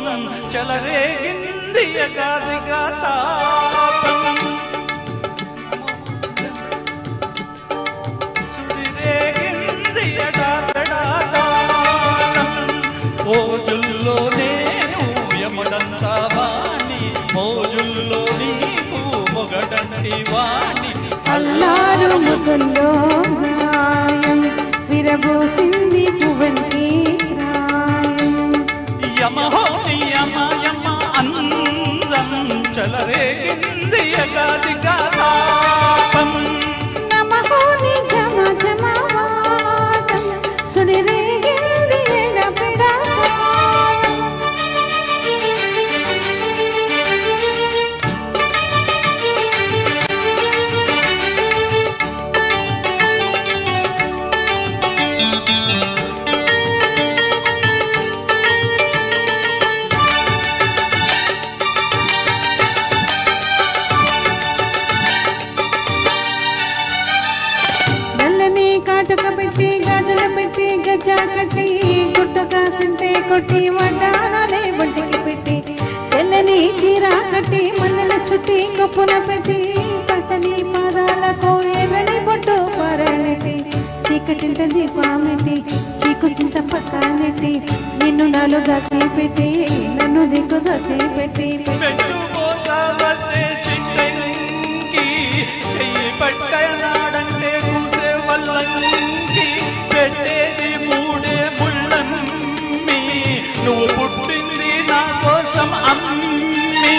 ఆనందం చెలరేగింది యగాదిగా తాపం సుడిరేగింది యడాపెడాతాళం మోజుల్లో నేను యముడంతా వాణి మోజుల్లో నీకు మొగడంటి వాణి అల్లారు ముఖంలో గాయం విరబోసింది పువ్వంటి ప్రాయం యమహోని యమ యమ అందం చెలరేగింది యగాదిగా తాపం నమహోని జమ జమ వాటం సుడిరేగింది ఎడపెడాతాళం కాటుక పెట్టి గాజులు పెట్టి గజ్జా కట్టి గుడ్డ కాసింటే కొట్టి వడ్డానాలే ఒంటికి పెట్టి తెల్లని చీర కట్టి మల్లెల చుట్టి కొప్పున పెట్టి పచ్చని పాదాలకు ఎర్రని బొట్టు పారానెట్టి చీకటింట దీపామెట్టి చీకుచింత పక్కనెట్టి నిన్ను నాలో దాచిపెట్టి నన్ను దిక్కు దాచిపెట్టి పట్టనాడంటే కూసే వల్లంకి పెట్టేది మూడే ముళ్ళమ్మి నువ్వు పుట్టింది నా కోసం అమ్మి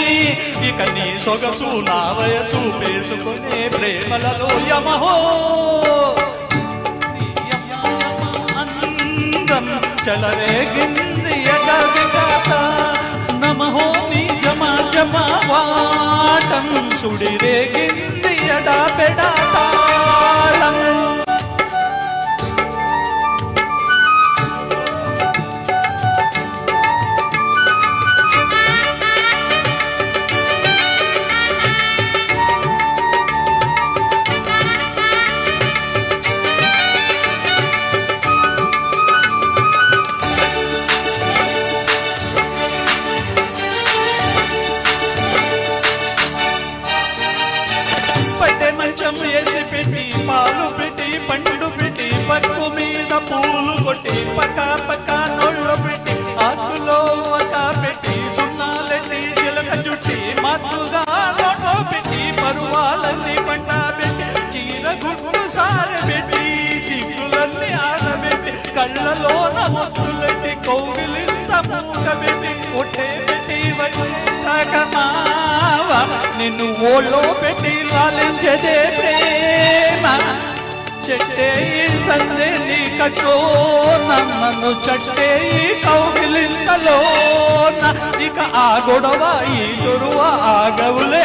ఇక నీ సొగసు నా వయసు వేసుకునే ప్రేమలలో యమహో అందం చెలరేగింది యగాదిగా నమహో నీ జమ జమ వాటం సుడిరేగింది ఎడాపెడాతాళం మంచం వేసి పెట్టి పాలు పెట్టి పండు పెట్టి పక్కు మీద పూలు కొట్టి పక్క పక్క నోళ్ళు పెట్టి ఆకులో ఒక పెట్టి సున్నాలెట్టి చిలక చుట్టి మత్తుగా నోట్లో పెట్టి పరువాలన్నీ పంట పెట్టి చీర గుడ్డు సారబెట్టి సిగ్గులన్నీ ఆడబెట్టి కళ్ళలోన ముచ్చులెట్టి కౌగిలింత మూట పెట్టి కొట్టే పెట్టి వచ్చేసాకమావ నిన్ను ఓళ్ళో పెట్టి లాలించదే ప్రేమ చెట్టే సందే నీ కట్లో నన్ను చట్టే కౌగిలింతలో ఇక ఆ గొడవ ఈ దొరువ ఆగవులే